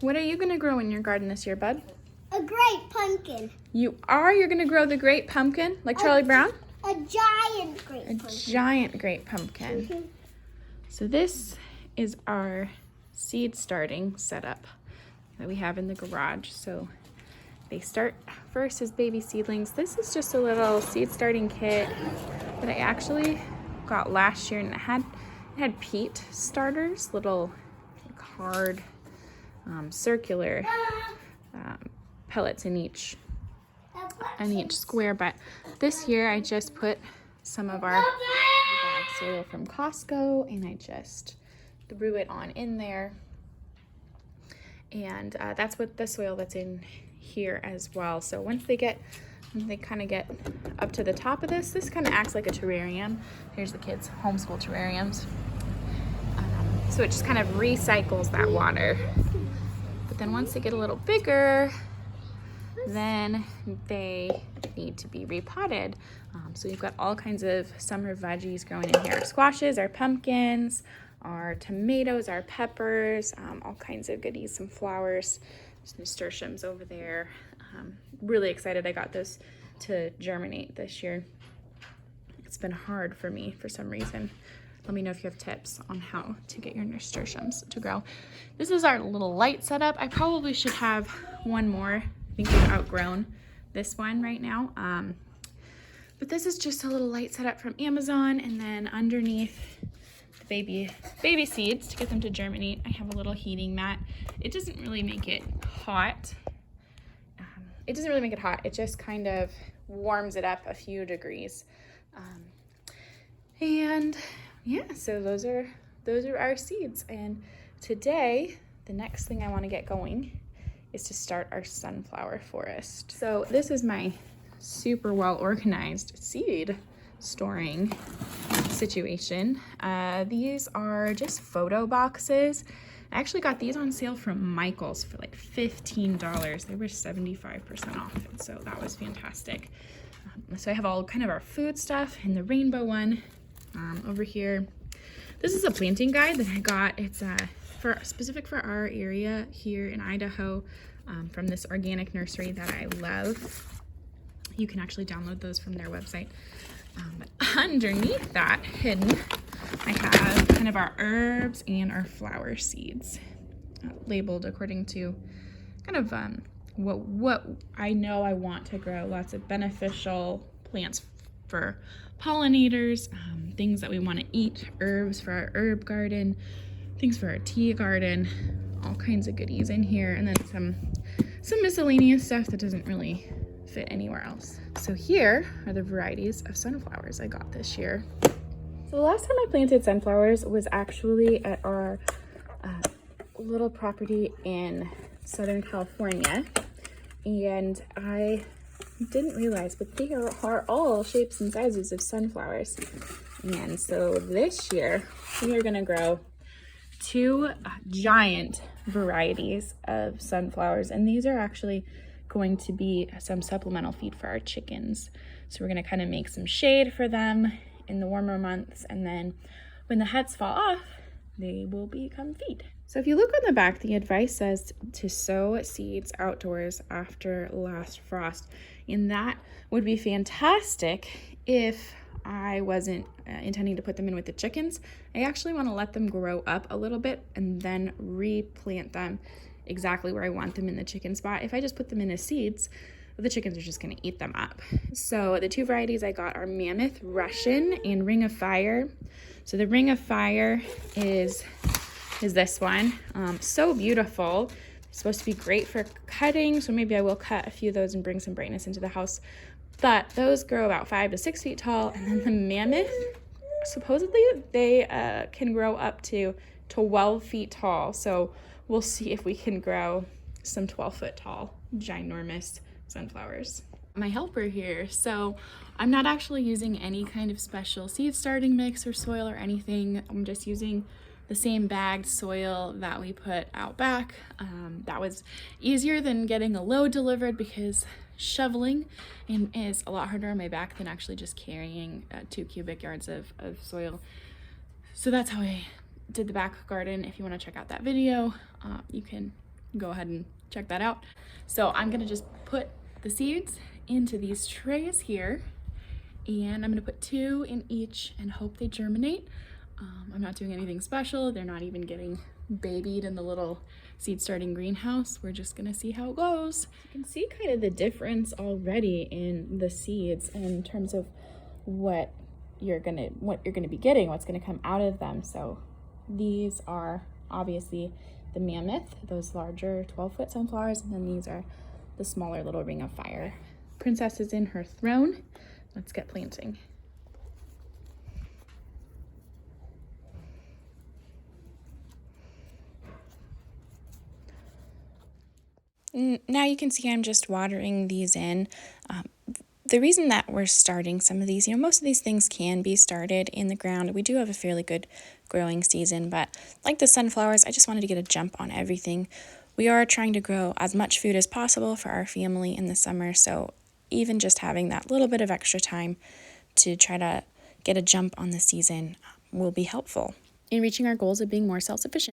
what are you gonna grow in your garden this year, bud? A great pumpkin. You are? You're gonna grow the great pumpkin, like Charlie Brown? A giant great A pumpkin. giant great pumpkin. So this is our seed starting setup that we have in the garage. So they start first as baby seedlings. This is just a little seed starting kit that I actually got last year, and it had peat starters, little hard circular pellets in each square. But this year I just put some of our bag soil from Costco, and I just threw it on in there, and that's what the soil that's in here as well. So once they kind of get up to the top of this kind of acts like a terrarium. Here's the kids' homeschool terrariums. So it just kind of recycles that water. But then once they get a little bigger, then they need to be repotted. So we've got all kinds of summer veggies growing in here. Our squashes, our pumpkins, our tomatoes, our peppers, all kinds of goodies, some flowers, some nasturtiums over there. Really excited I got those to germinate this year. It's been hard for me for some reason. Let me know if you have tips on how to get your nasturtiums to grow. This is our little light setup. I probably should have one more. I think we've outgrown this one right now. But this is just a little light setup from Amazon, and then underneath the baby seeds to get them to germinate, I have a little heating mat. It doesn't really make it hot. It just kind of warms it up a few degrees. And yeah, so those are our seeds. And today, the next thing I want to get going is to start our sunflower forest. So this is my super well organized seed storing situation. These are just photo boxes. I actually got these on sale from Michael's for like $15. They were 75% off, so that was fantastic. So I have all kind of our food stuff in the rainbow one over here. This is a planting guide that I got. It's specific for our area here in Idaho, from this organic nursery that I love. You can actually download those from their website. But underneath that, hidden, I have kind of our herbs and our flower seeds labeled according to kind of what I know I want to grow. Lots of beneficial plants for pollinators, things that we want to eat, herbs for our herb garden, things for our tea garden, all kinds of goodies in here, and then some miscellaneous stuff that doesn't really fit anywhere else. So here are the varieties of sunflowers I got this year. So the last time I planted sunflowers was actually at our little property in Southern California, and I didn't realize, but they are all shapes and sizes of sunflowers. And so this year we are going to grow two giant varieties of sunflowers, and these are actually going to be some supplemental feed for our chickens. So we're going to kind of make some shade for them in the warmer months, and then when the heads fall off, they will become feed. So if you look on the back, the advice says to sow seeds outdoors after last frost, and that would be fantastic if I wasn't intending to put them in with the chickens. I actually want to let them grow up a little bit and then replant them exactly where I want them in the chicken spot. If I just put them in as seeds, the chickens are just going to eat them up. So the two varieties I got are Mammoth Russian and Ring of Fire. So the Ring of Fire is this one. So beautiful. It's supposed to be great for cutting, so maybe I will cut a few of those and bring some brightness into the house. But those grow about 5 to 6 feet tall, and then the Mammoth, supposedly they can grow up to 12 feet tall. So we'll see if we can grow some 12-foot tall, ginormous sunflowers. My helper here, so I'm not actually using any kind of special seed starting mix or soil or anything. I'm just using the same bagged soil that we put out back. That was easier than getting a load delivered because shoveling is a lot harder on my back than actually just carrying 2 cubic yards of soil. So that's how I did the back garden. If you want to check out that video, you can go ahead and check that out. So I'm gonna just put the seeds into these trays here, and I'm gonna put 2 in each and hope they germinate. I'm not doing anything special. They're not even getting babied in the little seed starting greenhouse. We're just gonna see how it goes. You can see kind of the difference already in the seeds in terms of what you're gonna be getting, what's gonna come out of them. So these are obviously the mammoth, those larger 12-foot sunflowers, and then these are the smaller little ring of fire. Princess is in her throne. Let's get planting. Now you can see I'm just watering these in. The reason that we're starting some of these, most of these things can be started in the ground. We do have a fairly good growing season, but like the sunflowers, I just wanted to get a jump on everything. We are trying to grow as much food as possible for our family in the summer, so even just having that little bit of extra time to try to get a jump on the season will be helpful in reaching our goals of being more self-sufficient.